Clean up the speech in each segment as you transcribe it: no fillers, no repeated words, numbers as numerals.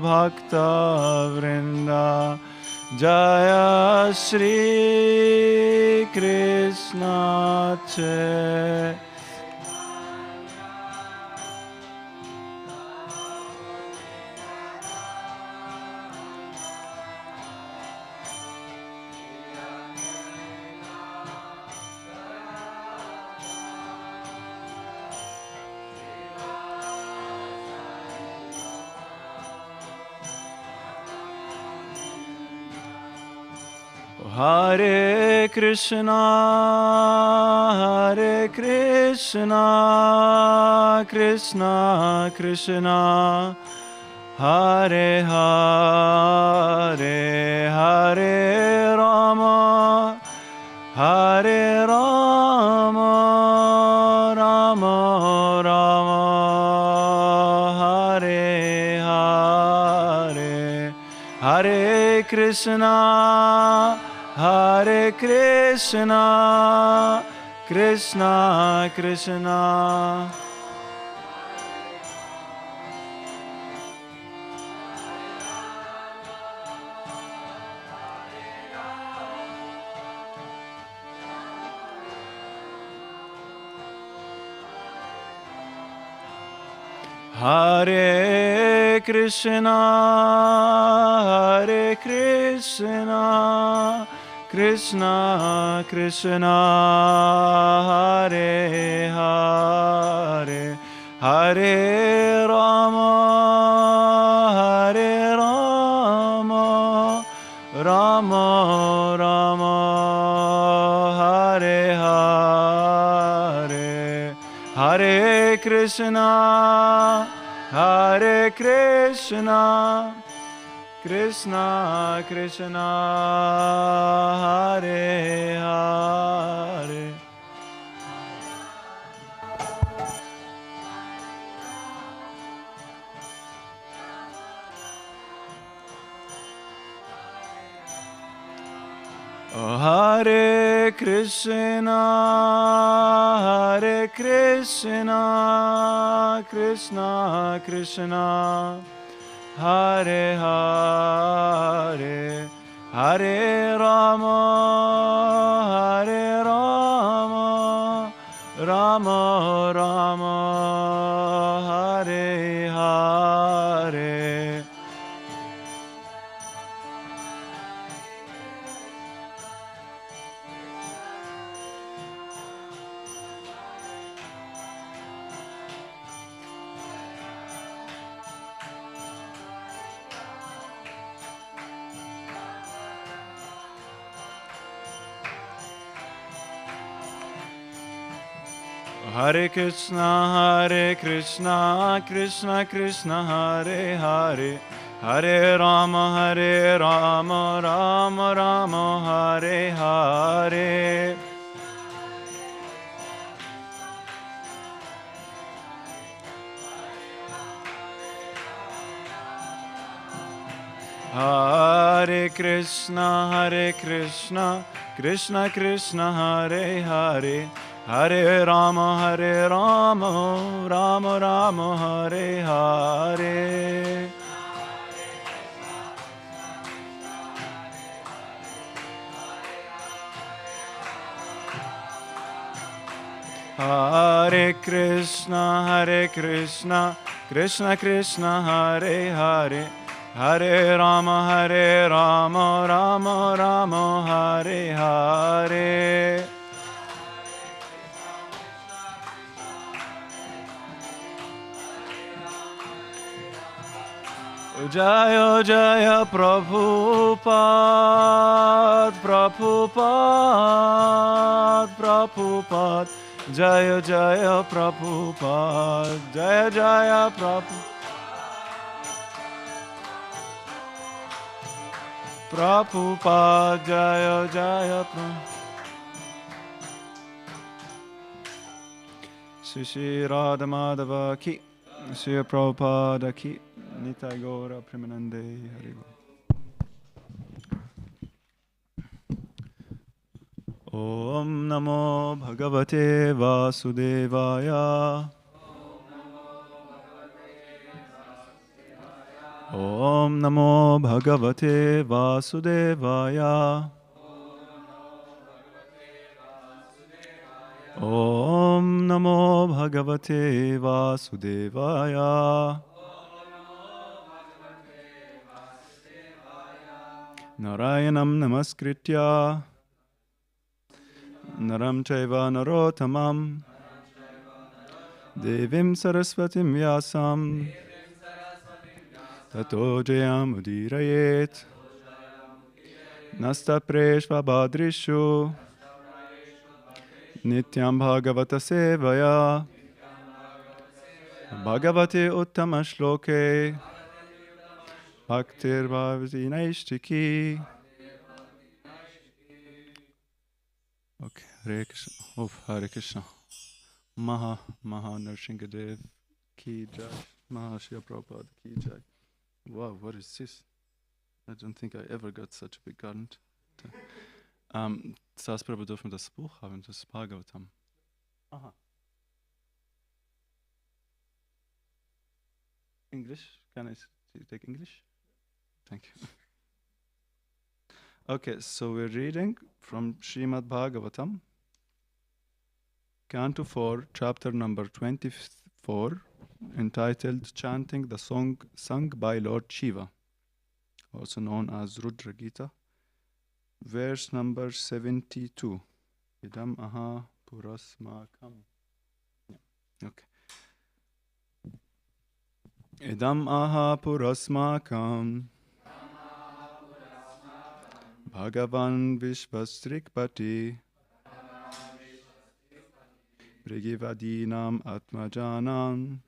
Bhakta Vrinda Jaya Shri Krishna Che Hare Krishna, Krishna Krishna, Hare Hare, Hare Rama, Hare Rama, Rama Rama, Hare Hare, Hare Krishna, Hare Krishna, Krishna Krishna, Hare Krishna, Hare Krishna, Krishna Krishna, Hare Hare, Hare Rama, Hare Rama, Rama Rama, Hare Hare, Hare Krishna, Hare Krishna, Krishna Krishna, Hare Hare. Hare Krishna, Hare Krishna, Krishna Krishna, Hare Hare, Hare Rama, Hare Rama, Rama Rama, Hare Hare. Hare Krishna, Krishna Krishna, Hare Hare, Hare Rama, Rama Rama, Hare Hare. Hare Krishna, Krishna Krishna, Hare Hare, Hare Rama, Rama Rama, Hare Hare. Hare Krishna, Krishna Krishna, Hare Hare, Hare Rama, Rama Rama, Hare Hare. Jaya Jaya Prabhupada, Prabhupada, Prabhupada, Jaya Jaya Prabhupada, Jaya Jaya Prabhupada, Prabhupada, Jaya Jaya Prabhupada. Shri Radha Madhava ki, Shri Prabhupada ki. Nitai Gaura Premanande Haribo. Om Namo Bhagavate Vasudevaya. Om Namo Bhagavate Vasudevaya. Om Namo Bhagavate Vasudevaya. Narayanam Namaskritya Naram Chaiva Narottamam Devim Saraswatim Vyasam Tato Jayam Udirayet Nasta Preshva Badrishu Nityam Bhagavata Sevaya Bhagavate Uttama Shloke Bhaktir Bhavati Naishtiki. Okay, Hare Krishna. Oh, Hare Krishna. Maha Narshingadev Ki Jai. Maha Shri Prabhupada Ki Jai. Wow, what is this? I don't think I ever got such a big garland. Sas Prabhu, dürfen wir das Buch haben, das Bhagavatam. Aha. English? Can I take English? Thank you. Okay, so we're reading from Shrimad-Bhagavatam, Canto 4, chapter number 24, entitled Chanting the Song Sung by Lord Shiva, also known as Rudra Gita, verse number 72. Idam aha purasmakam. Okay. Idam aha purasmakam Bhagavan Vishvasrikpati Brigivadinam Atmajanam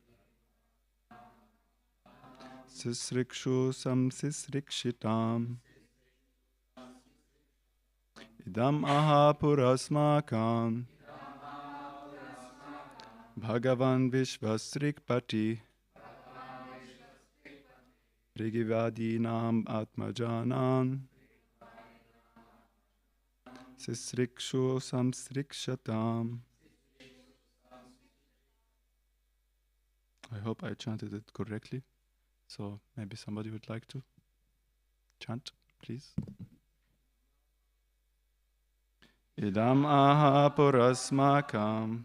Sisrikshu Samsisrikshitam Idam aha purasmakam Bhagavan Vishvasrikpati Brigivadinam Atmajanam Sisrikshu Samsrikshatam. I hope I chanted it correctly. So maybe somebody would like to chant, please. Idam aha purasmakam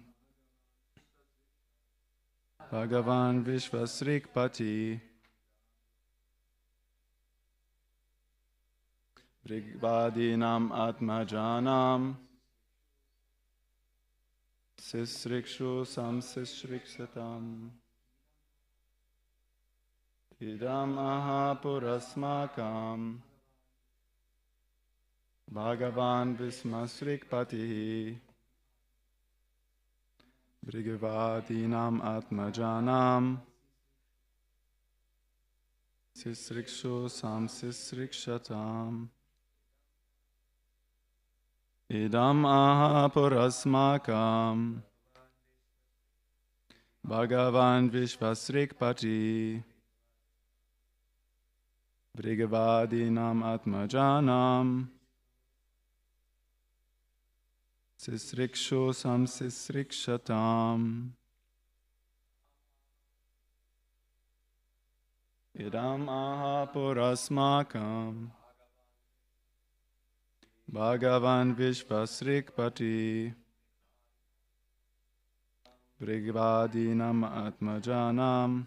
Bhagavan Vishvasrikpati Brigvadinam Atmajanam Sisrikshu Samsisriksatam Idam aha purasmakam Bhagavan Vismasrikpati Brigvadinam Atmajanam Sisrikshu Samsisrikshatam Idam aha purasmakam Bhagavan Vishvasrikpati Brigvadinam Atmajanam Sisrikshu Samsisrikshatam Idam aha purasmakam Bhagavan Vishvasrikpati Brigvadinam Atmajanam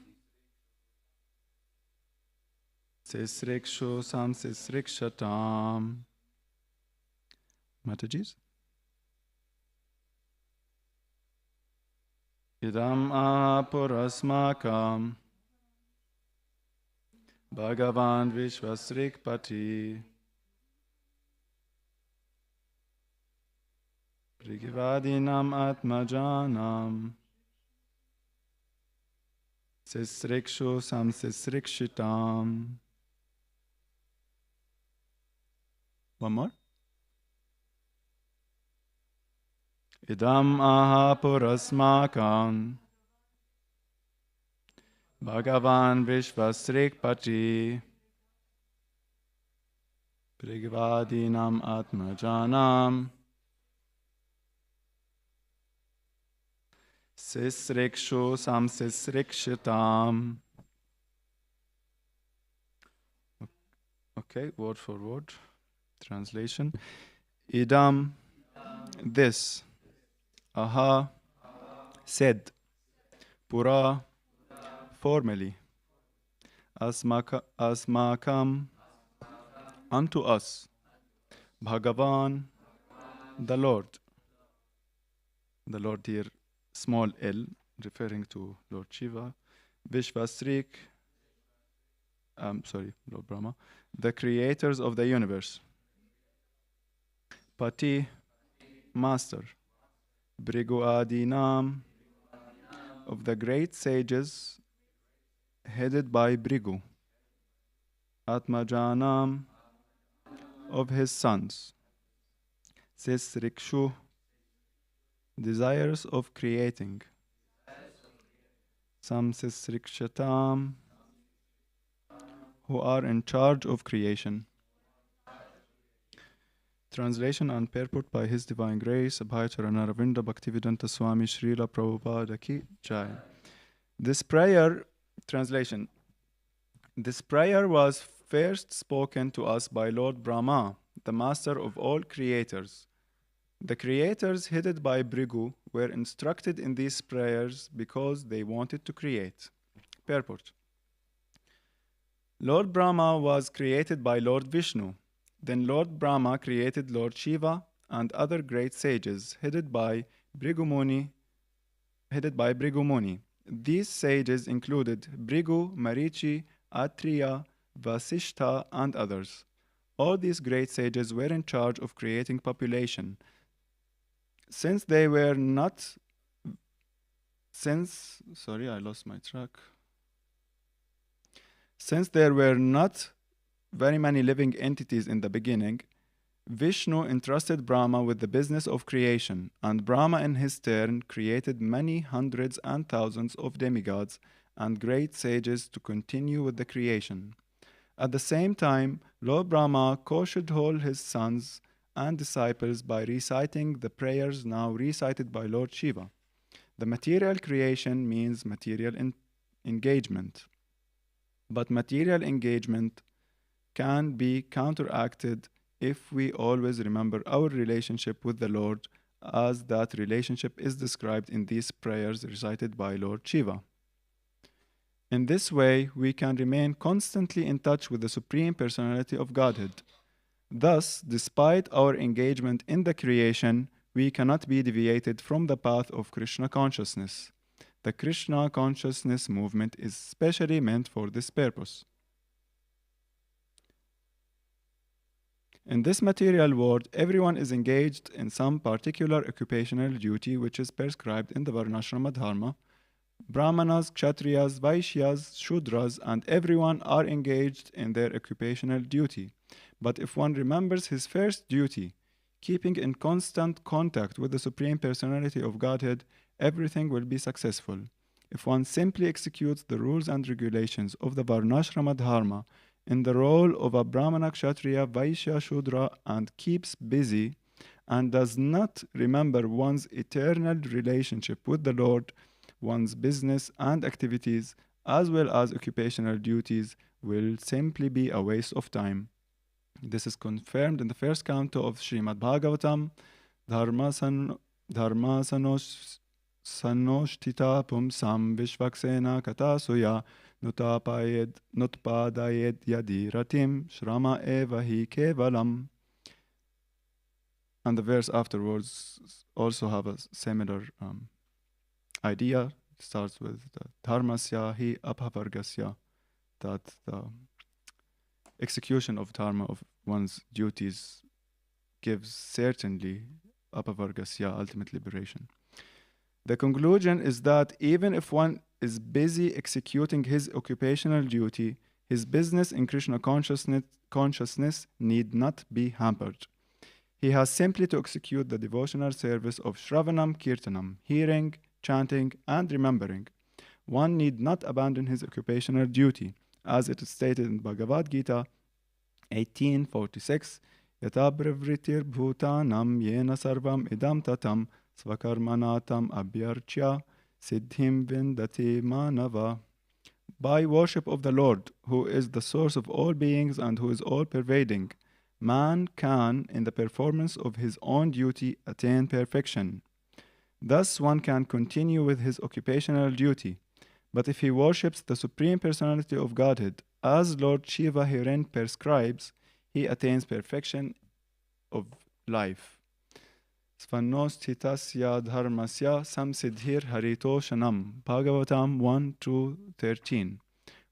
Sisrikshu Samsisrikshatam. Matajis. Idam aha purasmakam Bhagavan Vishvasrikpati Brigvadinam Atmajanam Sisrikshu Samsisrikshitam. One more. Idam aha purasmakam Bhagavan Vishvasrikpati Brigvadinam Atmajanam Sisrikshu Samsisrikshitam. Okay, word for word. Translation. Idam, this. Aha, said. Pura, formerly. Asmakam, unto us. Bhagavan, the Lord. The Lord here, small l, referring to Lord Shiva. Vishvasrik, Lord Brahma. The creators of the universe. Pati, master. Brigu Adinam, of the great sages, headed by Brigu. Atmajanam, of his sons. Sisrikshu, desires of creating. Samsisrikshatam, who are in charge of creation. Translation and purport by His Divine Grace, Abhay Charana Bhaktivedanta Swami Srila Prabhupada Ki Jai. This prayer, translation, this prayer was first spoken to us by Lord Brahma, the master of all creators. The creators, headed by Brigu, were instructed in these prayers because they wanted to create. Purport. Lord Brahma was created by Lord Vishnu. Then Lord Brahma created Lord Shiva and other great sages, headed by Brigu Muni. These sages included Brigu, Marichi, Atriya, Vasishtha, and others. All these great sages were in charge of creating population. Since there were not very many living entities in the beginning, Vishnu entrusted Brahma with the business of creation, and Brahma in his turn created many hundreds and thousands of demigods and great sages to continue with the creation. At the same time, Lord Brahma cautioned all his sons and disciples by reciting the prayers now recited by Lord Shiva. The material creation means material engagement, but material engagement can be counteracted if we always remember our relationship with the Lord, as that relationship is described in these prayers recited by Lord Shiva. In this way, we can remain constantly in touch with the Supreme Personality of Godhead. Thus, despite our engagement in the creation, we cannot be deviated from the path of Krishna consciousness. The Krishna consciousness movement is specially meant for this purpose. In this material world, everyone is engaged in some particular occupational duty which is prescribed in the Varnashrama Dharma. Brahmanas, Kshatriyas, Vaishyas, Shudras, and everyone are engaged in their occupational duty. But if one remembers his first duty, keeping in constant contact with the Supreme Personality of Godhead, everything will be successful. If one simply executes the rules and regulations of the Varnashrama Dharma in the role of a Brahmana, Kshatriya, Vaishya, Shudra, and keeps busy and does not remember one's eternal relationship with the Lord, one's business and activities, as well as occupational duties, will simply be a waste of time. This is confirmed in the first canto of Shrimad-Bhagavatam, Dharma sanoshtita pumsam vishvaksena katasuya nutpadayed yadi ratim shrama eva hi kevalam. And the verse afterwards also have a similar idea. It starts with dharmasya hi abhavargasya, that the execution of dharma, of one's duties, gives certainly abhavargasya, ultimate liberation. The conclusion is that even if one is busy executing his occupational duty, his business in Krishna consciousness need not be hampered. He has simply to execute the devotional service of Shravanam Kirtanam, hearing, chanting, and remembering. One need not abandon his occupational duty, as it is stated in Bhagavad Gita 18:46, Yata pravritir bhutanam yena sarvam idam tatam svakarmanatam abhyarchya siddhim vindati manava. By worship of the Lord, who is the source of all beings and who is all-pervading, man can, in the performance of his own duty, attain perfection. Thus, one can continue with his occupational duty. But if he worships the Supreme Personality of Godhead, as Lord Shiva herein prescribes, he attains perfection of life. Svannosthitasya dharmasya samsiddhir harito shanam. Bhagavatam 1-13.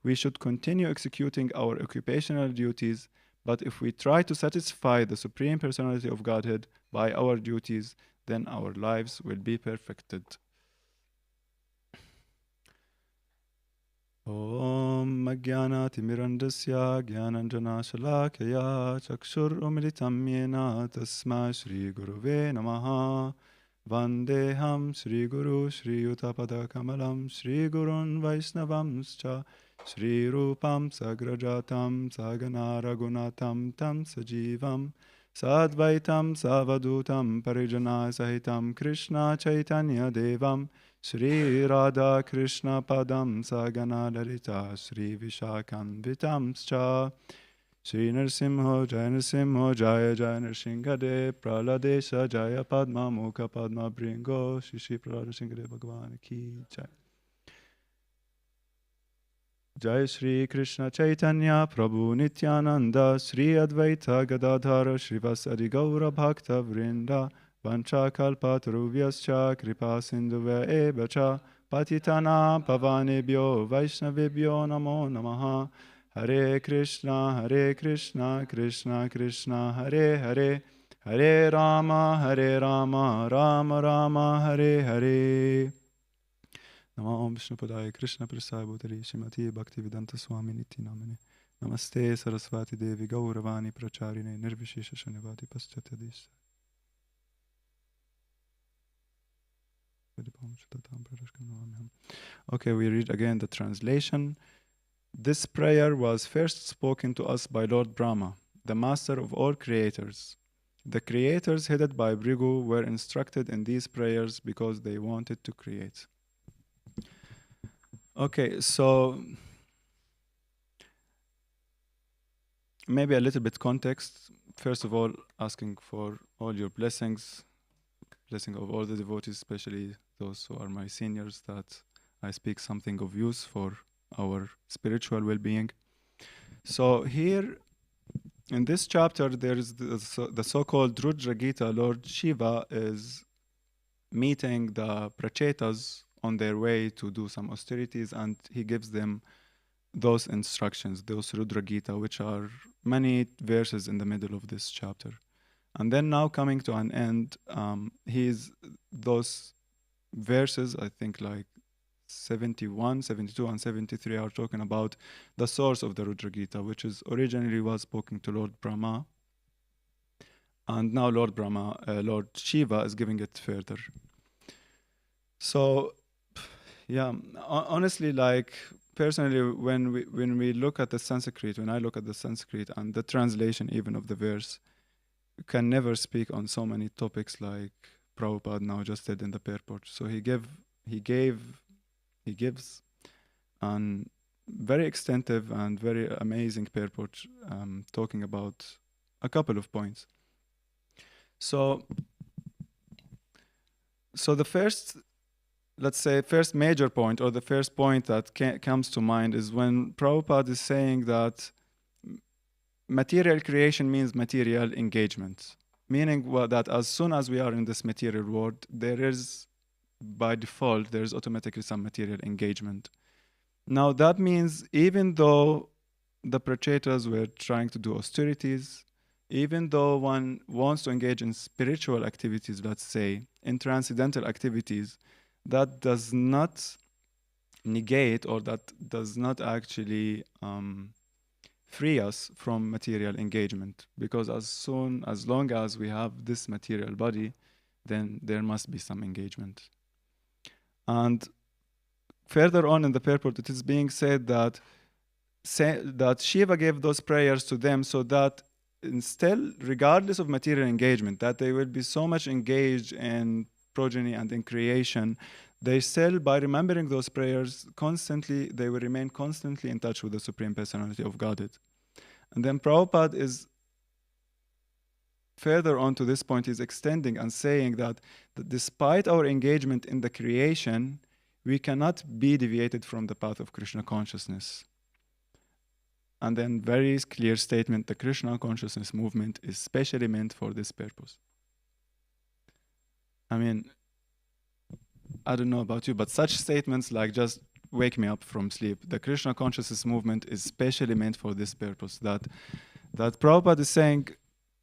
We should continue executing our occupational duties, but if we try to satisfy the Supreme Personality of Godhead by our duties, then our lives will be perfected. Om Jnana-timirandasya Jnananjana-shalakaya Chakshur-umilitam yena Tasmai Shri Guruve Namaha Vandeham Shri Guru Shri Yuta-pada-kamalam Shri Gurun Vaishnavamscha Shri Rupam Sagrajatam Sagana-ragunatam Tam Sajivam Sadvaitam Savadutam Parijana Sahitam Krishna Chaitanya Devam Shri Radha Krishna Padam Sagana Lalita Shri Vishakam Vitamscha Shri Narsimho Jaya Narsimho Jaya Jaya Narsinghade Praladesha Jaya Padma Mukha Padma Bringo Shri Shri Pralada Singade Bhagavan Ki Jai. Jai Shri Krishna Chaitanya Prabhu Nityananda Shri Advaita Gadadhara Shrivasadi Gaura Bhakta Vrinda Vancha Kalpatarubhyascha Kripa Sindhuva Evacha Patitana Pavanebhyo Vaishnavebhyo Namo Namaha Hare Krishna Krishna Krishna Hare Hare Hare Rama Rama Rama Hare Hare Namo Om Vishnupadaya Krishna Prasaya Bhutari Shrimati Bhaktivedanta Swami Niti Namane Namaste Saraswati Devi Gauravani Pracharine Nirvishesha Shunivadi Paschatadisha. Okay, we read again the translation. This prayer was first spoken to us by Lord Brahma, the master of all creators. The creators headed by Bhrigu were instructed in these prayers because they wanted to create. Okay, so maybe a little bit context. First of all, asking for all your blessings, blessing of all the devotees, especially those who are my seniors, that I speak something of use for our spiritual well-being. So here, in this chapter, there is the so-called Rudra Gita. Lord Shiva is meeting the Prachetas on their way to do some austerities, and he gives them those instructions, those Rudra Gita, which are many verses in the middle of this chapter. And then now coming to an end, those verses, I think like 71, 72, and 73 are talking about the source of the Rudra Gita, which is originally was spoken to Lord Brahma. And now Lord Shiva is giving it further. So, yeah, honestly, like personally, when we look at the Sanskrit, when I look at the Sanskrit and the translation even of the verse, you can never speak on so many topics like Prabhupada now just did in the purport. So he gives an very extensive and very amazing purport, talking about a couple of points. So the first, let's say, first major point, or the first point that comes to mind is when Prabhupada is saying that material creation means material engagement, meaning that as soon as we are in this material world, there is, by default, there is automatically some material engagement. Now that means even though the Prachetas were trying to do austerities, even though one wants to engage in spiritual activities, let's say, in transcendental activities, that does not negate, or that does not actually free us from material engagement, because as long as we have this material body, then there must be some engagement. And further on in the purport, it is being said that Shiva gave those prayers to them so that still, regardless of material engagement, that they will be so much engaged in progeny and in creation They still, by remembering those prayers constantly, they will remain constantly in touch with the Supreme Personality of Godhead. And then Prabhupada is further on to this point, is extending and saying that despite our engagement in the creation, we cannot be deviated from the path of Krishna consciousness. And then very clear statement, the Krishna consciousness movement is specially meant for this purpose. I mean, I don't know about you, but such statements like just wake me up from sleep. The Krishna consciousness movement is specially meant for this purpose. That Prabhupada is saying,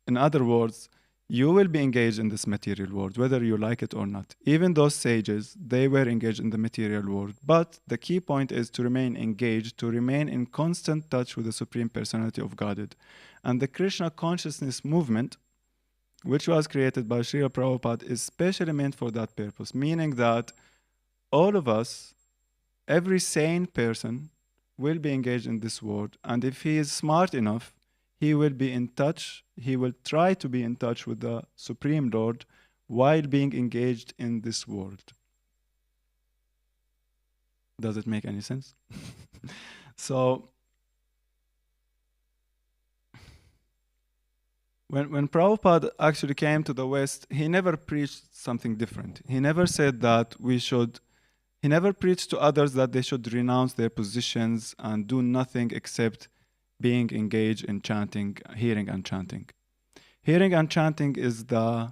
in other words, you will be engaged in this material world, whether you like it or not. Even those sages, they were engaged in the material world. But the key point is to remain engaged, to remain in constant touch with the Supreme Personality of Godhead. And the Krishna consciousness movement, which was created by Srila Prabhupada, is specially meant for that purpose, meaning that all of us, every sane person, will be engaged in this world. And if he is smart enough, he will be in touch, he will try to be in touch with the Supreme Lord while being engaged in this world. Does it make any sense? So, when Prabhupada actually came to the West, he never preached something different. He never said that he never preached to others that they should renounce their positions and do nothing except being engaged in chanting, hearing and chanting. Hearing and chanting is the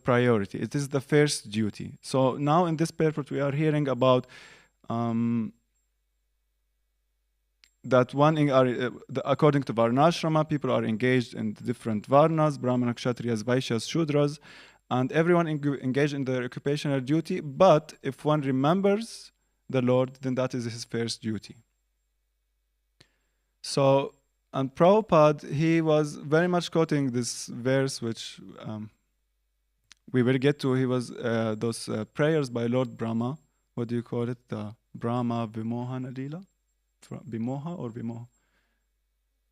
priority. It is the first duty. So now in this purport we are hearing about that according to Varnashrama, people are engaged in different Varnas, Brahmana, Kshatriyas, Vaishyas, Shudras, and everyone engaged in their occupational duty. But if one remembers the Lord, then that is his first duty. So, and Prabhupada, he was very much quoting this verse, which we will get to. He was those prayers by Lord Brahma. What do you call it? The Brahma Vimohana Lila? Vimoha or Vimoha?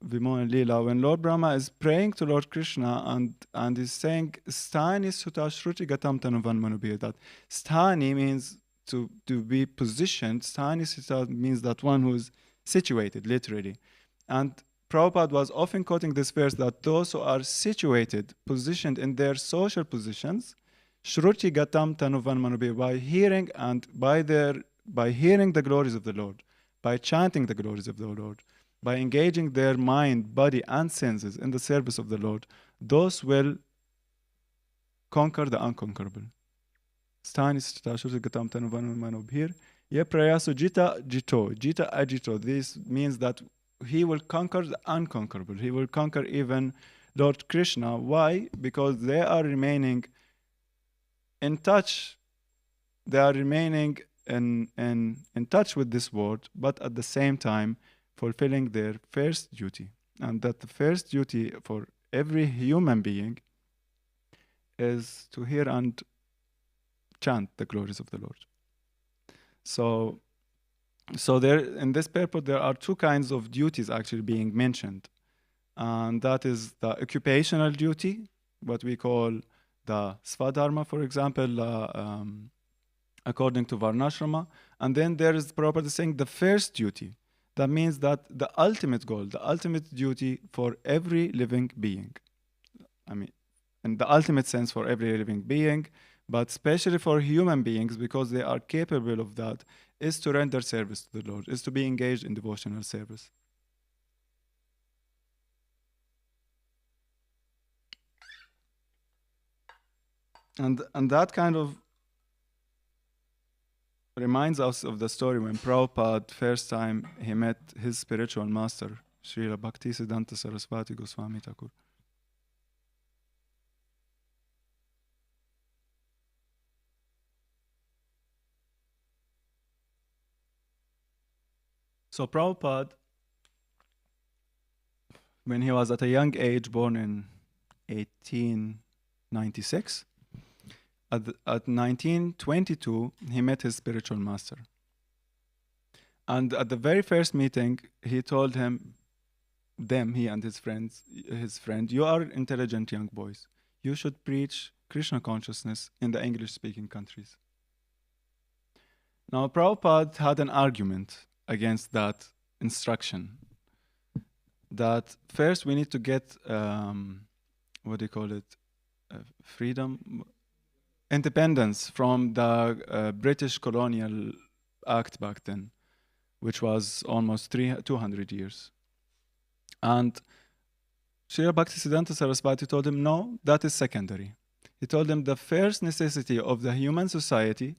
Vimohana Lila. When Lord Brahma is praying to Lord Krishna and is saying, Sthani Sutta Shruti Gatam Tanuvan Manubir. That Sthani means to be positioned. Sthani Sutta means that one who is situated, literally. And Prabhupada was often quoting this verse that those who are situated, positioned in their social positions, Shruti Gatam Tanuvan Manubir, by hearing and by hearing the glories of the Lord, by chanting the glories of the Lord, by engaging their mind, body, and senses in the service of the Lord, those will conquer the unconquerable. Sthani Sutta Shruti Gatam Tanuvan Manubir, Ye Prayasu Jita Jito, Jita Ajito. This means that he will conquer the unconquerable. He will conquer even Lord Krishna. Why? Because they are remaining in touch. They are remaining in touch with this world, but at the same time fulfilling their first duty. And that the first duty for every human being is to hear and chant the glories of the Lord. So there, in this purport, there are two kinds of duties actually being mentioned. And that is the occupational duty, what we call the Svadharma, for example, according to Varnashrama. And then there is Prabhupada saying the first duty. That means that the ultimate goal, the ultimate duty for every living being. I mean, in the ultimate sense for every living being, but especially for human beings, because they are capable of that, is to render service to the Lord, is to be engaged in devotional service. And that kind of reminds us of the story when Prabhupada, first time he met his spiritual master, Srila Bhaktisiddhanta Saraswati Goswami Thakur. So Prabhupada, when he was at a young age, born in 1896, at 1922, he met his spiritual master. And at the very first meeting, he told he and his friend, you are intelligent young boys. You should preach Krishna consciousness in the English-speaking countries. Now, Prabhupada had an argument against that instruction. That first we need to get, what do you call it, freedom, independence from the British colonial act back then, which was almost 200 years. And Srila Bhaktisiddhanta Saraswati told him, no, that is secondary. He told him the first necessity of the human society,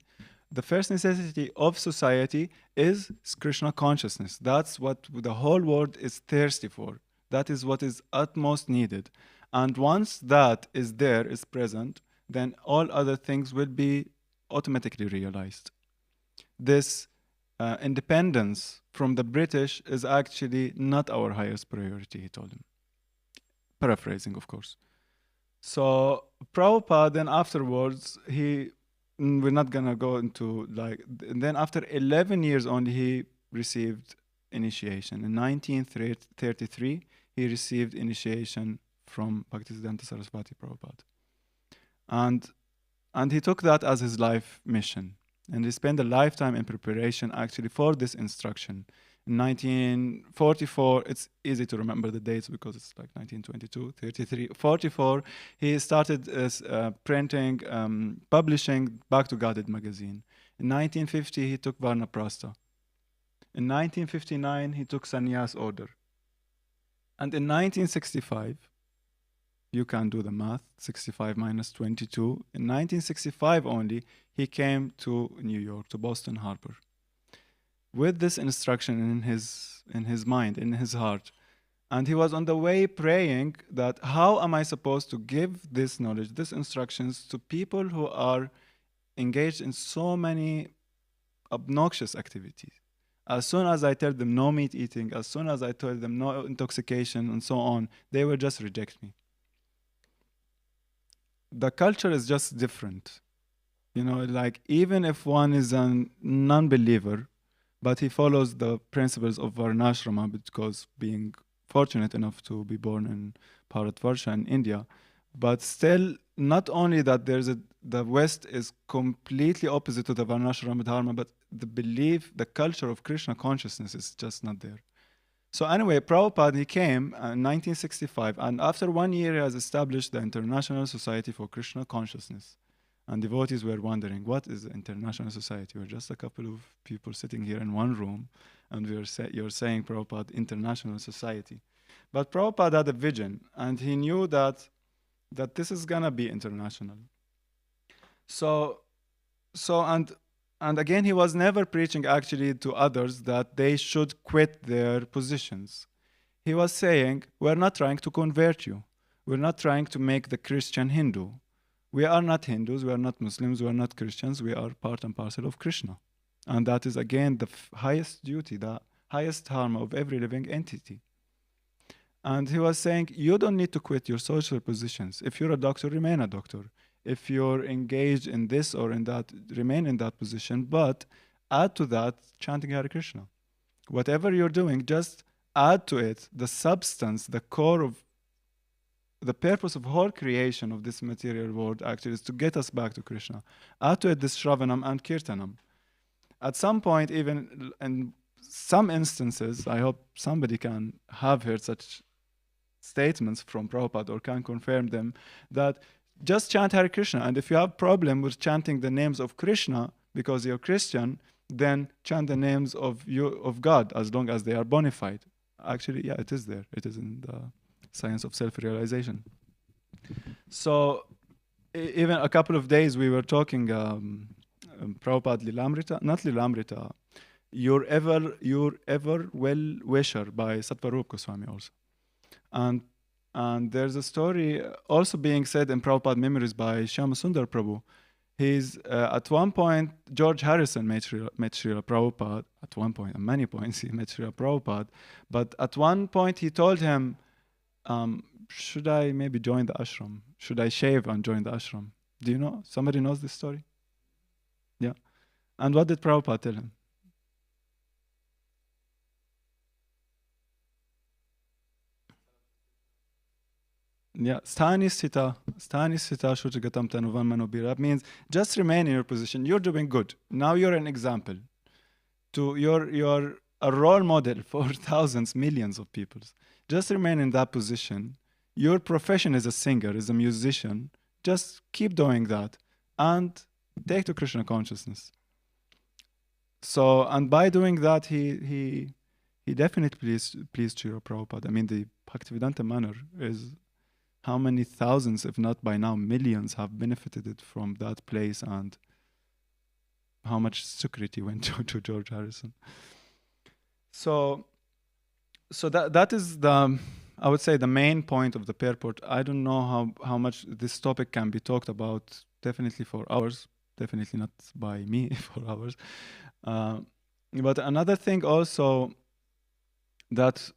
the first necessity of society is Krishna consciousness. That's what the whole world is thirsty for. That is what is utmost needed. And once that is there, is present, then all other things will be automatically realized. This independence from the British is actually not our highest priority, he told him. Paraphrasing, of course. So Prabhupada then afterwards, we're not gonna go into and then after 11 years only, he received initiation. In 1933, he received initiation from Bhaktisiddhanta Saraswati Prabhupada. And he took that as his life mission. And he spent a lifetime in preparation actually for this instruction. In 1944, it's easy to remember the dates because it's like 1922, 33, 44, he started printing, publishing Back to Godhead magazine. In 1950, he took Varnaprastha. In 1959, he took Sannyas order. And in 1965, you can do the math, 65 minus 22. In 1965 only, he came to New York, to Boston Harbor, with this instruction in his mind, in his heart. And he was on the way praying that how am I supposed to give this knowledge, these instructions to people who are engaged in so many obnoxious activities. As soon as I tell them no meat eating, as soon as I tell them no intoxication and so on, they will just reject me. The culture is just different. You know, like even if one is a non-believer, but he follows the principles of Varnashrama because being fortunate enough to be born in Bharatvarsha in India, but still not only that the West is completely opposite to the Varnashrama Dharma, but the belief, the culture of Krishna consciousness is just not there. So anyway, Prabhupada, he came in 1965, and after 1 year, he has established the International Society for Krishna Consciousness. And devotees were wondering, what is the International Society? We're just a couple of people sitting here in one room, and you're saying, Prabhupada, International Society. But Prabhupada had a vision, and he knew that this is going to be international. And again, he was never preaching actually to others that they should quit their positions. He was saying, we're not trying to convert you. We're not trying to make the Christian Hindu. We are not Hindus, we are not Muslims, we are not Christians, we are part and parcel of Krishna. And that is again the highest duty, the highest dharma of every living entity. And he was saying, you don't need to quit your social positions. If you're a doctor, remain a doctor. If you're engaged in this or in that, remain in that position, but add to that chanting Hare Krishna. Whatever you're doing, just add to it the substance, the core of the purpose of whole creation of this material world actually is to get us back to Krishna. Add to it this Shravanam and Kirtanam. At some point, even in some instances, I hope somebody can have heard such statements from Prabhupada or can confirm them, that just chant Hare Krishna. And if you have a problem with chanting the names of Krishna because you're Christian, then chant the names of God as long as they are bona fide. Actually, yeah, it is there. It is in the science of self-realization. So even a couple of days we were talking, Prabhupada Lilamrita, not Lilamrita, Your Ever Well-Wisher by Sattvarup Goswami also. And there's a story also being said in Prabhupada Memories by Shyamasundar Prabhu. He's at one point, George Harrison met Srila Prabhupada. At one point, at many points, he met Srila Prabhupada. But at one point, he told him, should I maybe join the ashram? Should I shave and join the ashram? Do you know? Somebody knows this story? Yeah. And what did Prabhupada tell him? Yeah, Sthani Sita Shuchagatam Tanuvan Manobira. That means just remain in your position. You're doing good. Now you're an example. You're a role model for thousands, millions of people. Just remain in that position. Your profession is a singer, is a musician. Just keep doing that and take to Krishna consciousness. So, and by doing that, he definitely pleased Srila Prabhupada. I mean, the Bhaktivedanta manner is how many thousands, if not by now millions, have benefited it from that place, and how much security went to George Harrison. So that is the, I would say, the main point of the purport. I don't know how much this topic can be talked about, definitely for hours, definitely not by me for hours. But another thing also that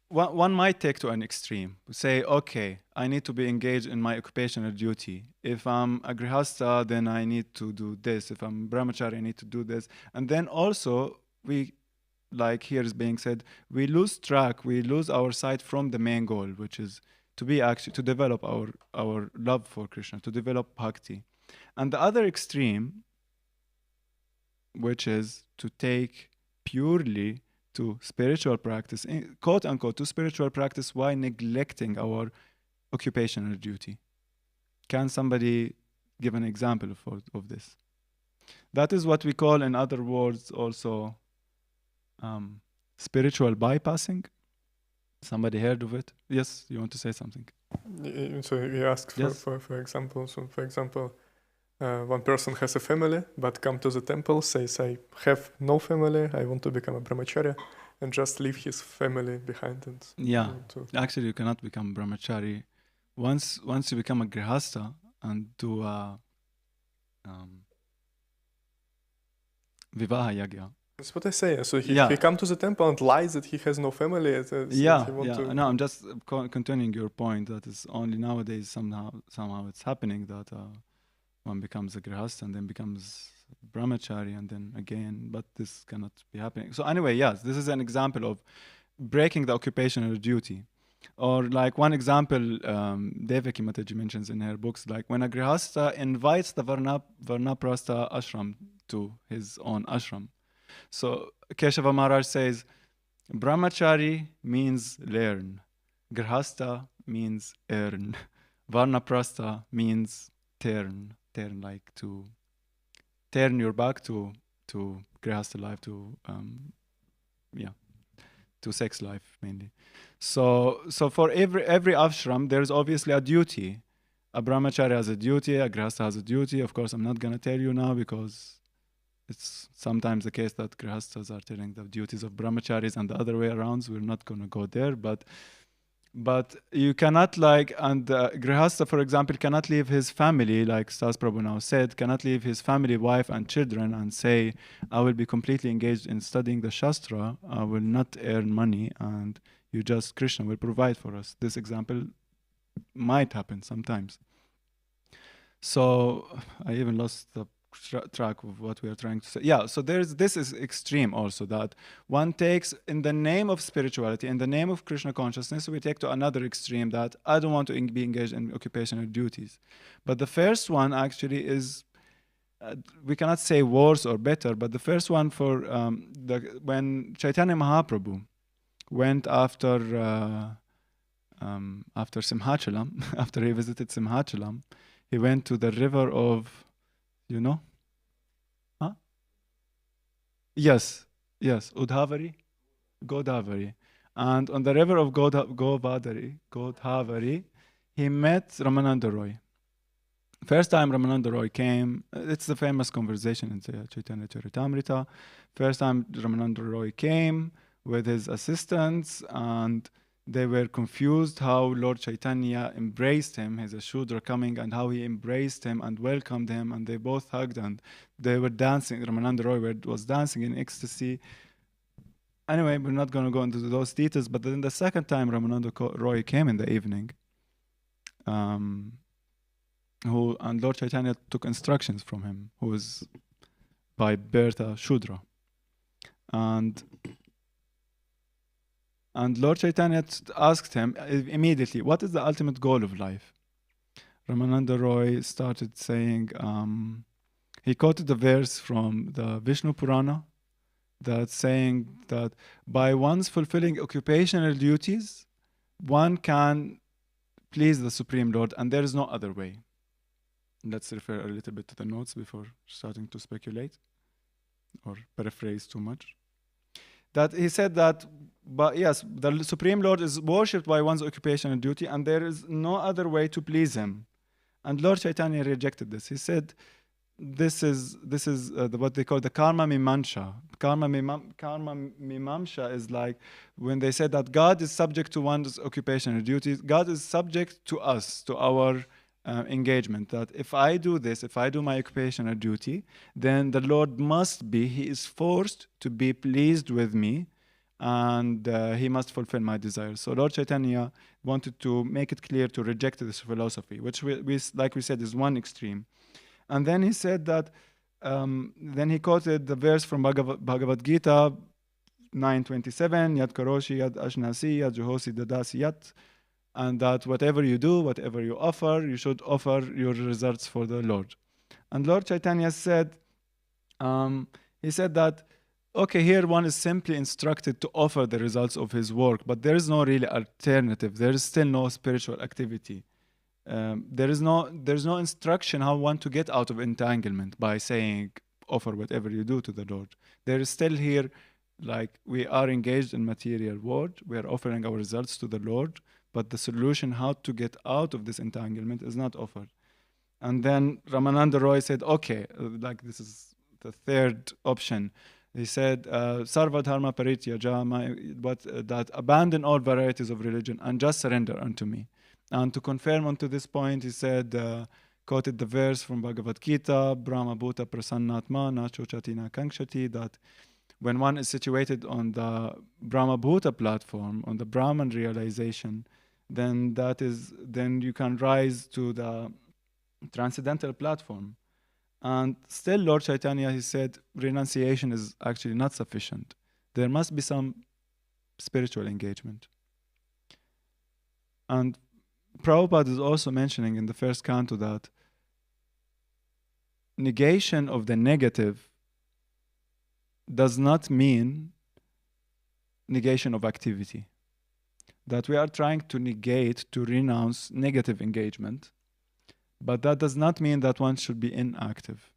one might take to an extreme, say, okay, I need to be engaged in my occupational duty. If I'm a grihasta, then I need to do this. If I'm brahmachari, I need to do this. And then also, we, like here is being said, we lose track, we lose our sight from the main goal, which is to be actually, to develop our love for Krishna, to develop bhakti. And the other extreme, which is to take purely to spiritual practice, quote unquote, to spiritual practice while neglecting our occupational duty. Can somebody give an example of this? That is what we call, in other words, also spiritual bypassing. Somebody heard of it? Yes, you want to say something? So you ask for, Yes. for example. So for example, one person has a family, but come to the temple, says, I have no family, I want to become a brahmachari, and just leave his family behind. And yeah, actually you cannot become brahmachari. Once you become a grihasta and do a vivaha yagya. That's what I say. So he come to the temple and lies that he has no family. No, I'm just continuing your point that is only nowadays somehow it's happening that one becomes a grihasta and then becomes brahmachari and then again, but this cannot be happening. So anyway, yes, this is an example of breaking the occupational duty. Or like one example, Devaki Mataji mentions in her books, like when a grihasta invites the Varnaprastha ashram to his own ashram. So Keshava Maharaj says, brahmachari means learn, grihasta means earn, Varnaprastha means turn like to turn your back to grihasta life, to sex life mainly. So for every ashram there's obviously a duty. A brahmachari has a duty, a grihasta has a duty. Of course, I'm not gonna tell you now because it's sometimes the case that grihastas are telling the duties of brahmacharis and the other way around. So we're not gonna go there, but you cannot and grihasta, for example, cannot leave his family, like Stas Prabhu now said, cannot leave his family, wife and children and say, I will be completely engaged in studying the Shastra, I will not earn money, and you just, Krishna will provide for us. This example might happen sometimes. So I even lost the track of what we are trying to say. Yeah, so this is extreme also, that one takes, in the name of spirituality, in the name of Krishna consciousness, we take to another extreme, that I don't want to be engaged in occupational duties. But the first one actually is, we cannot say worse or better, but the first one for when Chaitanya Mahaprabhu went after Simhachalam, after he visited Simhachalam, he went to the river of, you know? Huh? Yes, Udhavari, Godavari. And on the river of Godavari, he met Ramananda Roy. First time Ramananda Roy came, it's the famous conversation in Chaitanya Charitamrita. First time Ramananda Roy came with his assistants, and they were confused how Lord Chaitanya embraced him, he's a Shudra coming, and how he embraced him and welcomed him, and they both hugged and they were dancing. Ramananda Roy was dancing in ecstasy. Anyway, we're not going to go into those details, but then the second time Ramananda Roy came in the evening, and Lord Chaitanya took instructions from him, who was by birth a Shudra. And Lord Chaitanya asked him immediately, what is the ultimate goal of life? Ramananda Roy started saying, he quoted the verse from the Vishnu Purana that's saying that by one's fulfilling occupational duties, one can please the Supreme Lord, and there is no other way. Let's refer a little bit to the notes before starting to speculate or paraphrase too much. That he said that, but yes, the Supreme Lord is worshipped by one's occupational duty, and there is no other way to please him. And Lord Chaitanya rejected this. He said, this is what they call the karma mimamsha. Karma mimamsha is like when they said that God is subject to one's occupational duties. God is subject to us, to our engagement. That if I do this, if I do my occupational duty, then the Lord must be, he is forced to be pleased with me, and he must fulfill my desires. So Lord Chaitanya wanted to make it clear to reject this philosophy, which we like we said is one extreme. And then he said that, then he quoted the verse from Bhagavad Gita 9:27, Yad Karoshi, Yad Ashnasi, Yad Juhosi, Dadasi Yat, and that whatever you do, whatever you offer, you should offer your results for the Lord. And Lord Chaitanya said, he said that, okay, here one is simply instructed to offer the results of his work, but there is no really alternative. There is still no spiritual activity. There is no instruction how one to get out of entanglement by saying offer whatever you do to the Lord. There is still here, like we are engaged in material world, we are offering our results to the Lord, but the solution how to get out of this entanglement is not offered. And then Ramananda Roy said, okay, like this is the third option. He said, Sarva Dharma Parityaja, but that abandon all varieties of religion and just surrender unto me. And to confirm onto this point, he said, quoted the verse from Bhagavad Gita, Brahma Bhuta Prasannatma Na Chochati Na Kankshati, that when one is situated on the Brahma Bhuta platform, on the Brahman realization, then you can rise to the transcendental platform. And still Lord Chaitanya, he said, renunciation is actually not sufficient. There must be some spiritual engagement. And Prabhupada is also mentioning in the first canto that negation of the negative does not mean negation of activity. That we are trying to negate, to renounce negative engagement, but that does not mean that one should be inactive.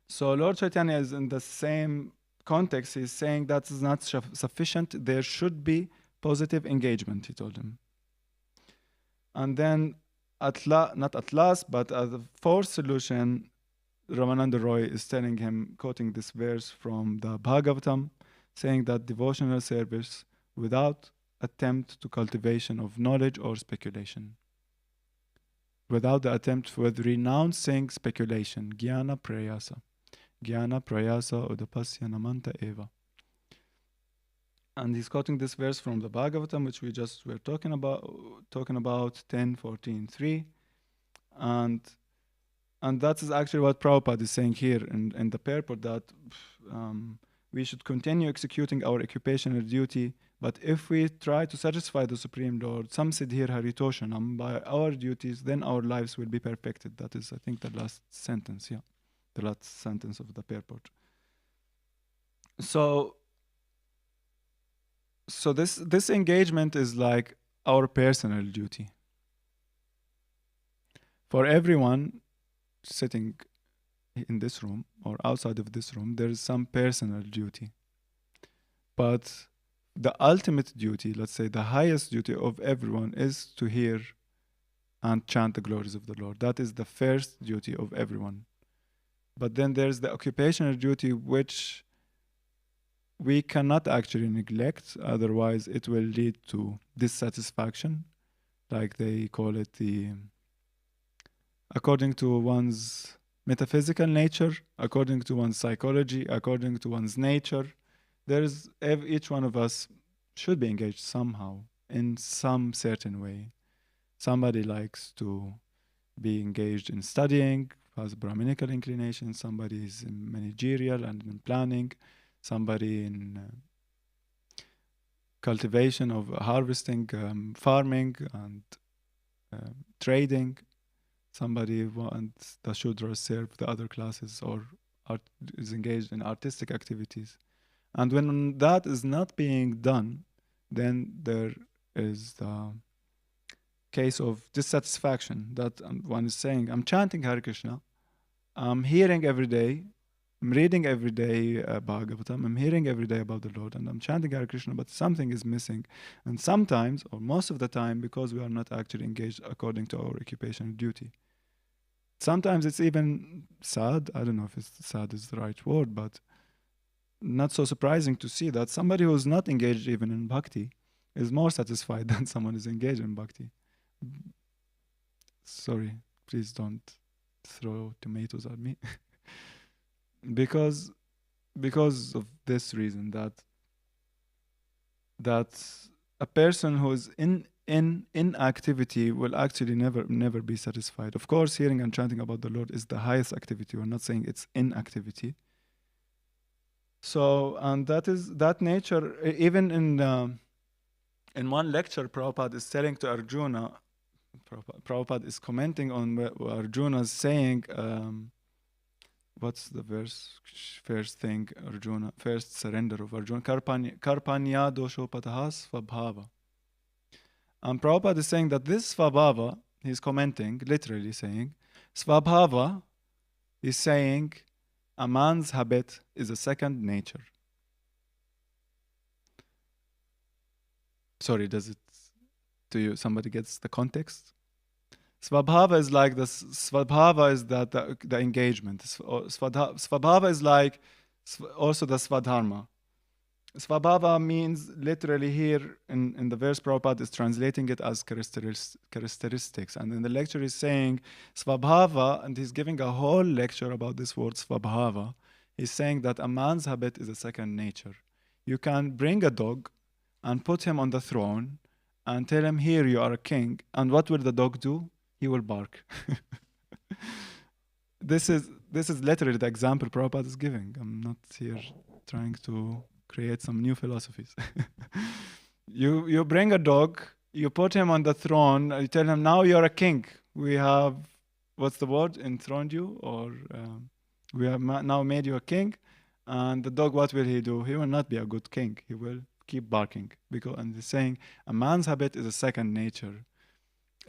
So Lord Chaitanya is in the same context, he's saying that is not sufficient, there should be positive engagement, he told him. And then, not at last, but as a fourth solution, Ramananda Roy is telling him, quoting this verse from the Bhagavatam, saying that devotional service without attempt to cultivation of knowledge or speculation. Without the attempt with renouncing speculation, jnana prayasa udapasya namanta eva. And he's quoting this verse from the Bhagavatam, which we just were talking about 10:14:3, and that is actually what Prabhupada is saying here in the purport, that we should continue executing our occupational duty, but if we try to satisfy the Supreme Lord, samsiddhir haritoshanam, by our duties, then our lives will be perfected. That is, I think, the last sentence, the last sentence of the purport. So this engagement is like our personal duty. For everyone sitting in this room or outside of this room, there is some personal duty. But the ultimate duty, let's say the highest duty of everyone, is to hear and chant the glories of the Lord. That is the first duty of everyone. But then there's the occupational duty, which we cannot actually neglect, otherwise it will lead to dissatisfaction, like they call it, according to one's metaphysical nature, according to one's psychology, according to one's nature. Each one of us should be engaged somehow, in some certain way. Somebody likes to be engaged in studying, has Brahminical inclination, somebody is in managerial and in planning, somebody in cultivation, of harvesting, farming, and trading. Somebody wants the Shudra serve the other classes or is engaged in artistic activities. And when that is not being done, then there is the case of dissatisfaction that one is saying, I'm chanting Hare Krishna, I'm hearing every day, I'm reading every day Bhagavatam, I'm hearing every day about the Lord, and I'm chanting Hare Krishna, but something is missing. And sometimes, or most of the time, because we are not actually engaged according to our occupational duty. Sometimes it's even sad, I don't know if sad is the right word, but not so surprising to see that somebody who's not engaged even in bhakti is more satisfied than someone who's engaged in bhakti. Sorry, please don't throw tomatoes at me. because of this reason, that a person who is in activity will actually never be satisfied. Of course, hearing and chanting about the Lord is the highest activity. We're not saying it's inactivity. So, and that nature, even in one lecture, Prabhupada is telling to Arjuna, Prabhupada is commenting on what Arjuna is saying. What's the first thing Arjuna, first surrender of Arjuna? Karpanya dosho patahas svabhava. And Prabhupada is saying that this svabhava, he's commenting, literally saying, svabhava is saying a man's habit is a second nature. Sorry, does it, to you, somebody gets the context? Svabhava is like Svabhava is that the engagement. Svabhava is like also the Svadharma. Svabhava means literally here in the verse Prabhupada is translating it as characteristics. And in the lecture he's saying Svabhava, and he's giving a whole lecture about this word Svabhava. He's saying that a man's habit is a second nature. You can bring a dog and put him on the throne and tell him, here you are a king. And what will the dog do? He will bark. This is literally the example Prabhupada is giving. I'm not here trying to create some new philosophies. You bring a dog, you put him on the throne, you tell him, now you're a king. We have, what's the word, enthroned you, or we have now made you a king. And the dog, what will he do? He will not be a good king. He will keep barking. And he's saying a man's habit is a second nature.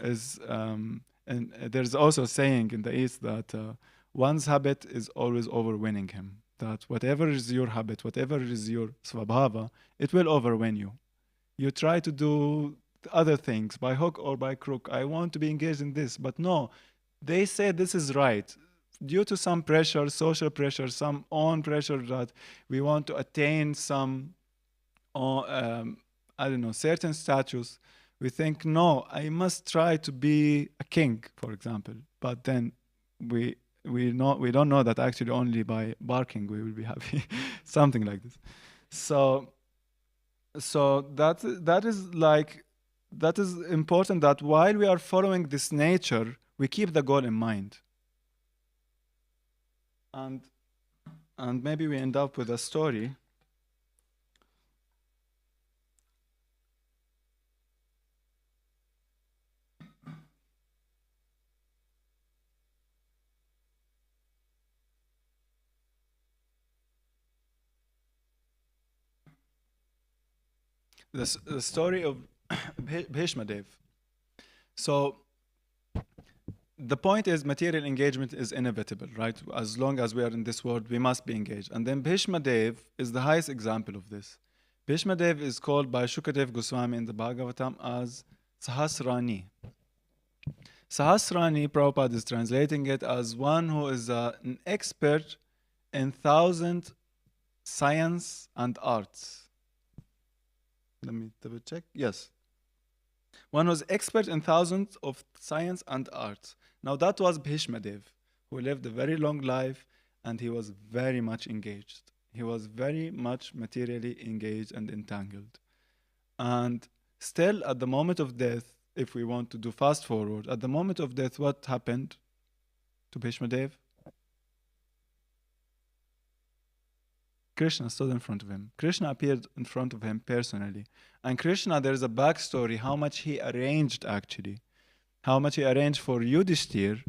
And there's also a saying in the East that one's habit is always overwinning him. That whatever is your habit, whatever is your svabhava, it will overwin you. You try to do other things by hook or by crook. I want to be engaged in this, but no, they say this is right. Due to some pressure, social pressure, some own pressure that we want to attain some, certain status, we think, no, I must try to be a king, for example. But then we don't know that actually only by barking we will be happy, something like this. So that is important, that while we are following this nature, we keep the goal in mind. And maybe we end up with a story. The story of Bhishma-Dev. So the point is material engagement is inevitable, right? As long as we are in this world, we must be engaged. And then Bhishma-Dev is the highest example of this. Bhishma-Dev is called by Shukadev Goswami in the Bhagavatam as Sahasrani. Sahasrani, Prabhupada is translating it as one who is an expert in 1,000 science and arts. Let me double check. Yes. One was expert in thousands of science and arts. Now that was Bhishma-Dev, who lived a very long life, and he was very much engaged. He was very much materially engaged and entangled. And still at the moment of death, if we want to do fast forward, at the moment of death, what happened to Bhishma-Dev? Krishna stood in front of him. Krishna appeared in front of him personally. And Krishna, there's a backstory, how much he arranged actually. How much he arranged for Yudhishthir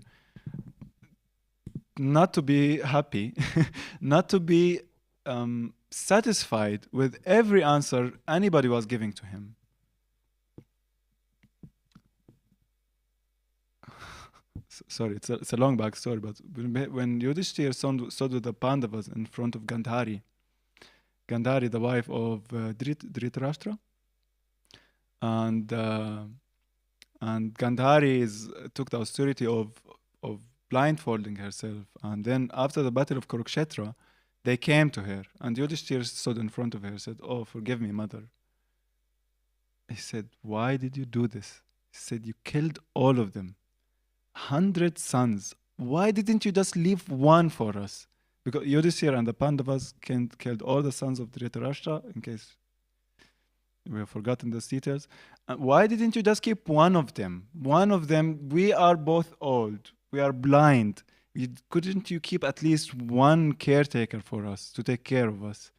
not to be happy, not to be satisfied with every answer anybody was giving to him. Sorry, it's a long backstory, but when Yudhishthir stood with the Pandavas in front of Gandhari, the wife of Dhritarashtra, and Gandhari took the austerity of blindfolding herself, and then after the battle of Kurukshetra, they came to her, and Yudhishthir stood in front of her and said, "Oh, forgive me, mother." He said, "Why did you do this?" He said, "You killed all of them. 100 sons. Why didn't you just leave one for us?" Because Yudhishthir and the Pandavas killed all the sons of Dhritarashtra, in case we have forgotten those details. Why didn't you just keep one of them? One of them, we are both old. We are blind. Couldn't you keep at least one caretaker for us to take care of us?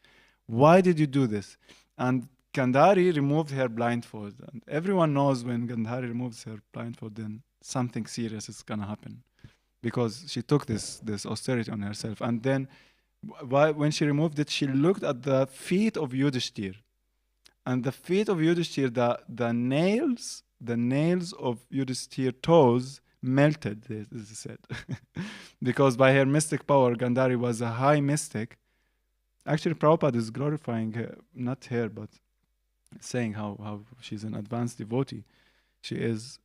Why did you do this? And Gandhari removed her blindfold. And everyone knows when Gandhari removes her blindfold, then something serious is going to happen. Because she took this austerity on herself. And then when she removed it, she looked at the feet of Yudhishthir. And the feet of Yudhishthir, the nails of Yudhishthir's toes melted, as I said. Because by her mystic power, Gandhari was a high mystic. Actually, Prabhupada is glorifying her, not her, but saying how she's an advanced devotee. She is,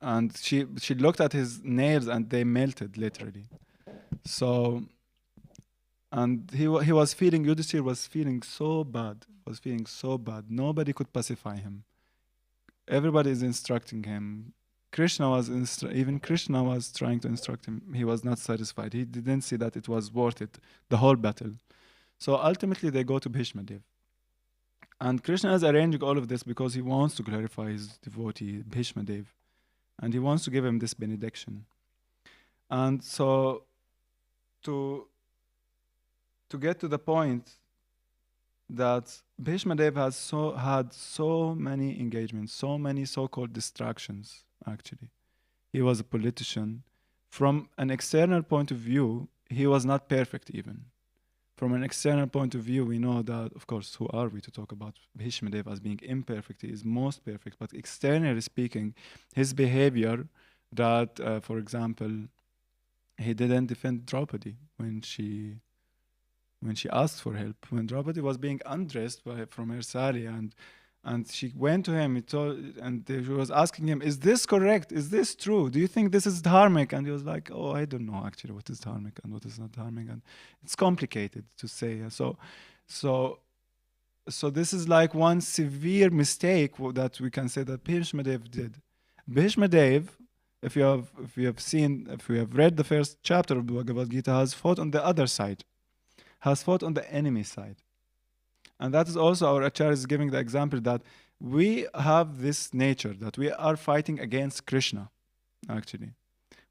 and she looked at his nails and they melted, literally. So, and Yudhishthir was feeling so bad, Nobody could pacify him. Everybody is instructing him. Even Krishna was trying to instruct him. He was not satisfied. He didn't see that it was worth it, the whole battle. So ultimately they go to Bhishma Dev. And Krishna is arranging all of this because he wants to glorify his devotee, Bhishma Dev. And he wants to give him this benediction. And so to get to the point that Bhishma Dev had so many engagements, so many so-called distractions, actually. He was a politician. From an external point of view, he was not perfect even. From an external point of view, we know that, of course, who are we to talk about Bhishma Dev as being imperfect? He is most perfect. But externally speaking, his behavior that, for example, he didn't defend Draupadi when she asked for help. When Draupadi was being undressed from her sari, and she went to him, she was asking him, "Is this correct? Is this true? Do you think this is dharmic?" And he was like, "Oh, I don't know actually what is dharmic and what is not dharmic." And it's complicated to say. So this is like one severe mistake that we can say that Bhishma Dev did. Bhishma Dev, if you have read the first chapter of the Bhagavad Gita, has fought on the other side. Has fought on the enemy side. And that is also our Acharya is giving the example that we have this nature, that we are fighting against Krishna, actually.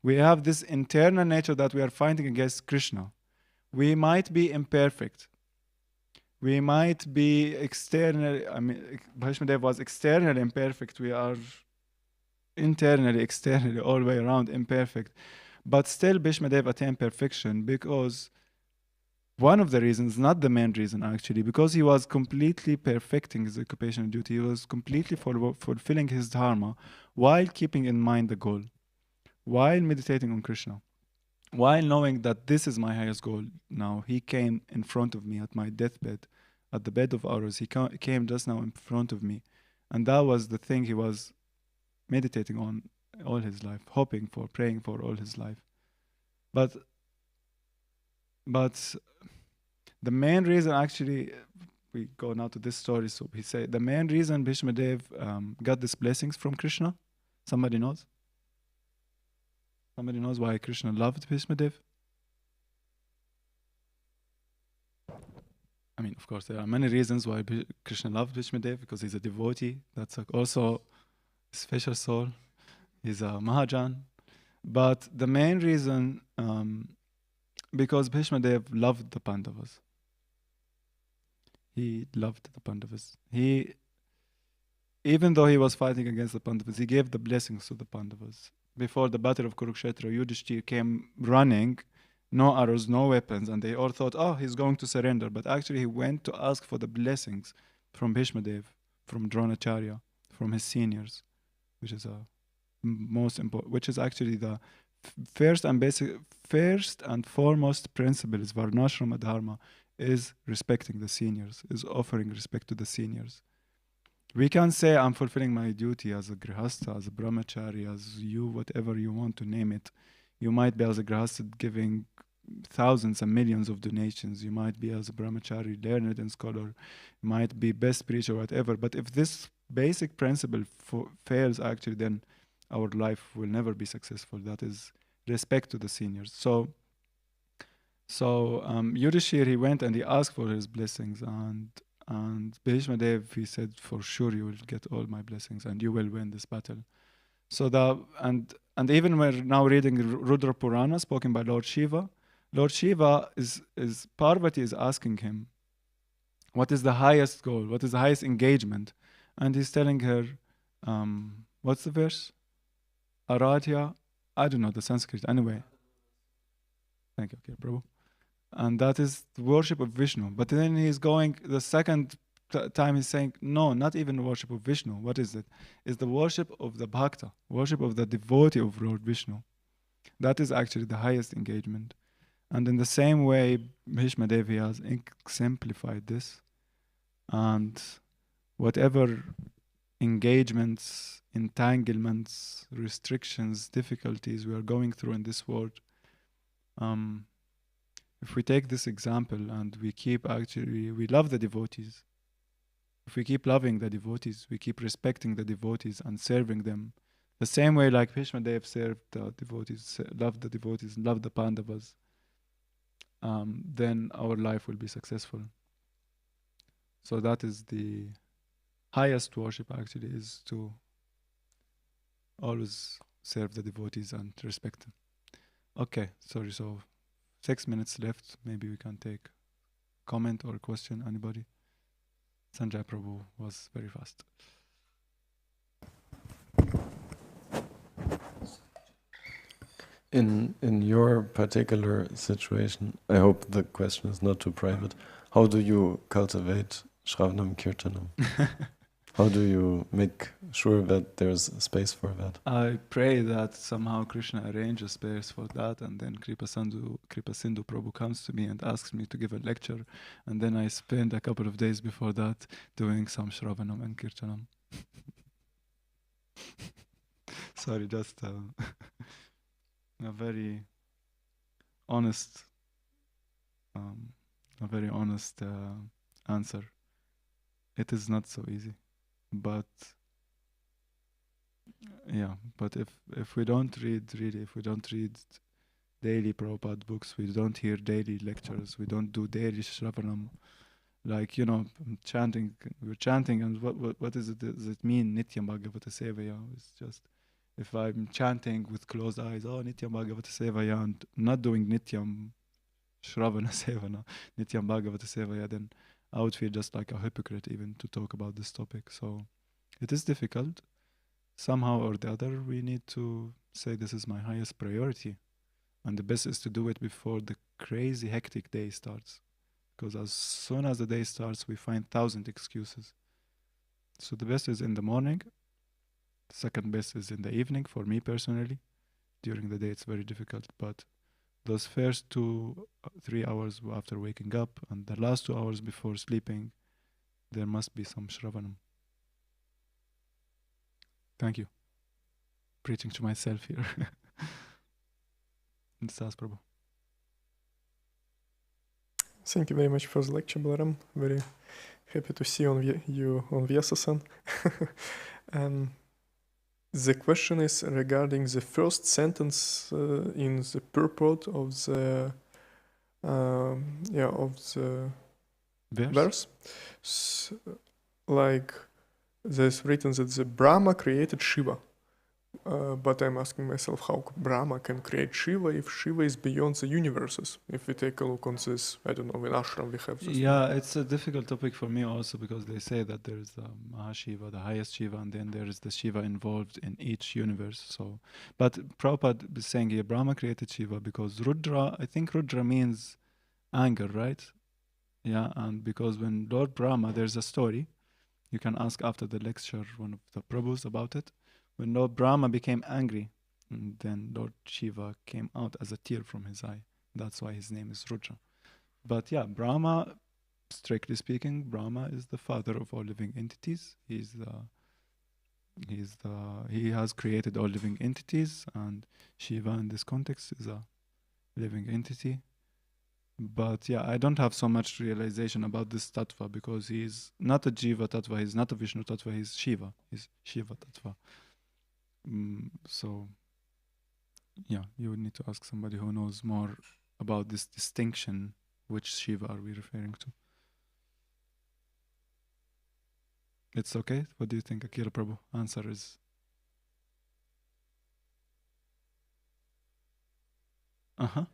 We have this internal nature that we are fighting against Krishna. We might be imperfect. We might be externally, Bhishma Dev was externally imperfect. We are internally, externally, all the way around imperfect. But still Bhishma Dev attained perfection because one of the reasons, not the main reason actually, because he was completely perfecting his occupational duty. He was completely fulfilling his dharma while keeping in mind the goal, while meditating on Krishna, while knowing that this is my highest goal now. He came in front of me at my deathbed, at the bed of ours. He came just now in front of me. And that was the thing he was meditating on all his life, hoping for, praying for all his life. But the main reason, actually, we go now to this story. So he said the main reason Bhishma Dev got these blessings from Krishna. Somebody knows? Somebody knows why Krishna loved Bhishma Dev? I mean, of course, there are many reasons why Krishna loved Bhishma Dev, because he's a devotee. That's also a special soul. He's a Mahajan. But the main reason Because Bhishma Dev loved the Pandavas. He loved the Pandavas. Even though he was fighting against the Pandavas, he gave the blessings to the Pandavas. Before the battle of Kurukshetra, Yudhishthir came running, no arrows, no weapons, and they all thought, oh, he's going to surrender. But actually, he went to ask for the blessings from Bhishma Dev, from Dronacharya, from his seniors, which is most important, which is actually the first and foremost principle is Varnashrama Dharma, is respecting the seniors, is offering respect to the seniors. We can say I'm fulfilling my duty as a grihastha, as a brahmachari, as you, whatever you want to name it. You might be as a grihastha giving thousands and millions of donations. You might be as a brahmachari, learned and scholar. You might be best preacher, whatever. But if this basic principle fails, actually, then our life will never be successful. That is respect to the seniors. So Yudhishthir, he went and he asked for his blessings, and Bhishma Dev, he said, for sure you will get all my blessings and you will win this battle. So and even we're now reading Rudra Purana spoken by Lord Shiva. Lord Shiva is Parvati is asking him, what is the highest goal? What is the highest engagement? And he's telling her, what's the verse? Aradhya, I don't know the Sanskrit. Anyway, thank you, okay, Prabhu. And that is the worship of Vishnu. But then he's going, the second time he's saying, no, not even worship of Vishnu. What is it? It's the worship of the bhakta, worship of the devotee of Lord Vishnu. That is actually the highest engagement. And in the same way, Bhishma Devi has exemplified this. And whatever engagements, entanglements, restrictions, difficulties we are going through in this world, if we take this example and we love the devotees. If we keep loving the devotees, we keep respecting the devotees and serving them, the same way like Bhishma Dev served the devotees, loved the Pandavas, then our life will be successful. So that is the highest worship actually, is to always serve the devotees and respect them. Okay, sorry, so 6 minutes left. Maybe we can take comment or question. Anybody? Sanjay Prabhu was very fast. In your particular situation, I hope the question is not too private. How do you cultivate Shravanam Kirtanam? How do you make sure that there's space for that? I pray that somehow Krishna arranges space for that, and then Kripa Sindhu Prabhu comes to me and asks me to give a lecture, and then I spend a couple of days before that doing some Shravanam and Kirtanam. Sorry, just a very honest, answer. It is not so easy. But if we don't read daily Prabhupada books, we don't hear daily lectures, we don't do daily Shravanam, like, chanting, we're chanting, and what does it mean, Nityam Bhagavata Sevaya? It's just, if I'm chanting with closed eyes, oh, Nityam Bhagavata Sevaya, and not doing Nityam Shravana Sevana, Nityam Bhagavata Sevaya, then I would feel just like a hypocrite even to talk about this topic. So it is difficult. Somehow or the other, we need to say this is my highest priority. And the best is to do it before the crazy hectic day starts. Because as soon as the day starts, we find 1,000 excuses. So the best is in the morning. The second best is in the evening for me personally. During the day it's very difficult, but those first 2-3 hours after waking up and the last 2 hours before sleeping, there must be some Shravanam. Thank you. Preaching to myself here. Sas Prabhu. Thank you very much for the lecture, Balaram. Very happy to see you on Vyasasan. The question is regarding the first sentence in the purport of the verse. Like there's written that the Brahma created Shiva. but I'm asking myself how Brahma can create Shiva if Shiva is beyond the universes. If we take a look on this, I don't know, in ashram we have this. Yeah, it's a difficult topic for me also because they say that there is the Mahashiva, the highest Shiva, and then there is the Shiva involved in each universe. So, but Prabhupada is saying here, Brahma created Shiva because Rudra, I think Rudra means anger, right? Yeah, and because when Lord Brahma, there's a story, you can ask after the lecture one of the Prabhus about it. When Lord Brahma became angry, and then Lord Shiva came out as a tear from his eye. That's why his name is Rudra. But yeah, Brahma, strictly speaking, Brahma is the father of all living entities. He has created all living entities, and Shiva in this context is a living entity. But yeah, I don't have so much realization about this tattva because he's not a Jiva tattva, he's not a Vishnu tattva, he's Shiva. He's Shiva tattva. So yeah, you would need to ask somebody who knows more about this distinction. Which Shiva are we referring to? It's okay? What do you think, Akira Prabhu? Answer is... Uh-huh.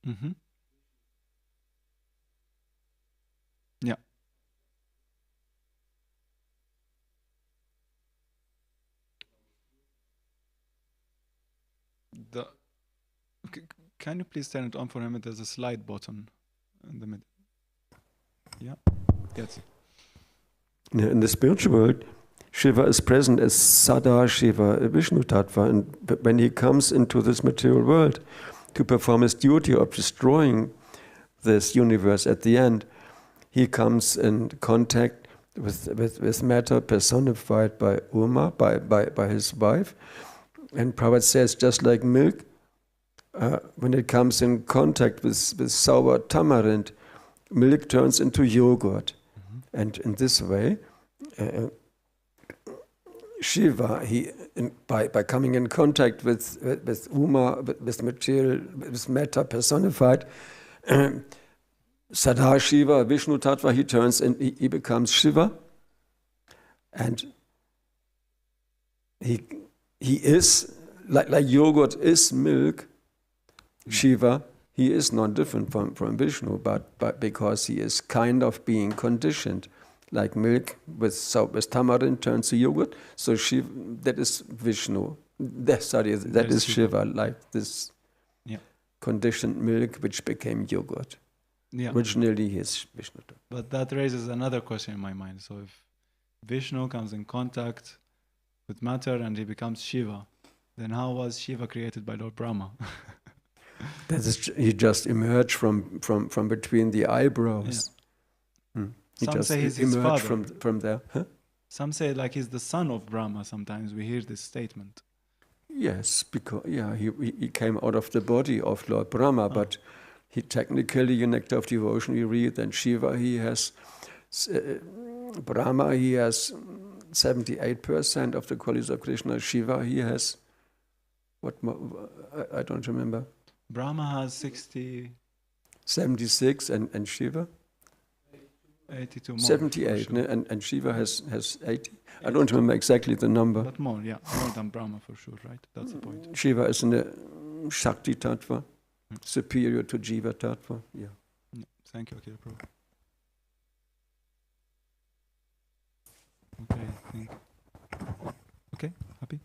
Mm-hmm. Yeah. Can you please turn it on for him? There's a slide button in the middle. Yeah. Yes. In the spiritual world, Shiva is present as Sada Shiva, Vishnu Tattva, and when he comes into this material world to perform his duty of destroying this universe at the end, he comes in contact with matter personified by Uma, by his wife. And Prabhupada says, just like milk, when it comes in contact with sour tamarind, milk turns into yogurt. Mm-hmm. And in this way, Shiva, by coming in contact with Uma, with material, with matter personified, Sada Shiva, Vishnu Tattva, he turns and he becomes Shiva. And he is, like yogurt is milk, Shiva, he is not different from Vishnu, but because he is kind of being conditioned, like milk with tamarind turns to yogurt, so Shiva, that is Vishnu. That is Shiva, like this conditioned milk which became yogurt. Yeah. Originally he is Vishnu. But that raises another question in my mind. So if Vishnu comes in contact with matter and he becomes Shiva, then how was Shiva created by Lord Brahma? He just emerged from between the eyebrows. Yeah. Some say he's his father. From there. Huh? Some say like he's the son of Brahma. Sometimes we hear this statement. Yes, because he came out of the body of Lord Brahma, but he technically, in Nectar of Devotion, we read that Shiva, he has Brahma, he has 78% of the qualities of Krishna. Shiva, he has what more? I don't remember. Brahma has 76 and Shiva 82 more. 78, sure. and Shiva has 80. I don't remember exactly the number. But more, yeah, more than Brahma for sure, right? That's the point. Shiva is in the Shakti Tattva, superior to Jiva Tattva. Yeah. Thank you, Akira Prabhu. Okay, okay, happy?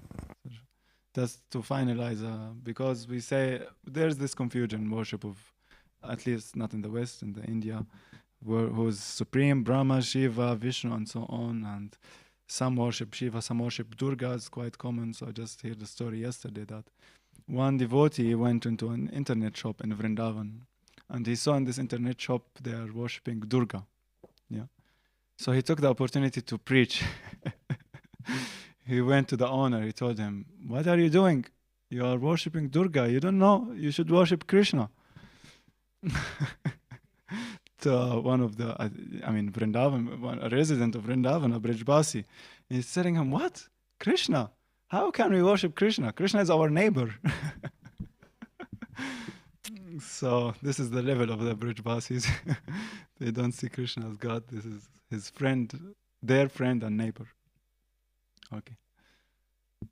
Just to finalize, because we say there's this confusion worship of, at least not in the West, in the India, who's supreme, Brahma, Shiva, Vishnu, and so on, and some worship Shiva, some worship Durga. Is quite common. So I just heard the story yesterday that one devotee went into an internet shop in Vrindavan, and he saw in this internet shop they are worshipping Durga. Yeah, so he took the opportunity to preach. He went to the owner. He told him, "What are you doing? You are worshipping Durga. You don't know. You should worship Krishna." To one of the, Vrindavan, a resident of Vrindavan, a Brijbasi, he's telling him, "What? Krishna? How can we worship Krishna? Krishna is our neighbor." So this is the level of the Brijbasis. They don't see Krishna as God. This is his friend, their friend and neighbor. Okay.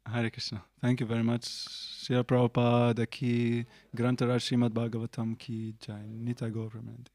Hare Krishna. Thank you very much. Srila Prabhupada ki, Grantaraj Shrimad-Bhagavatam ki jai. Nitya Government.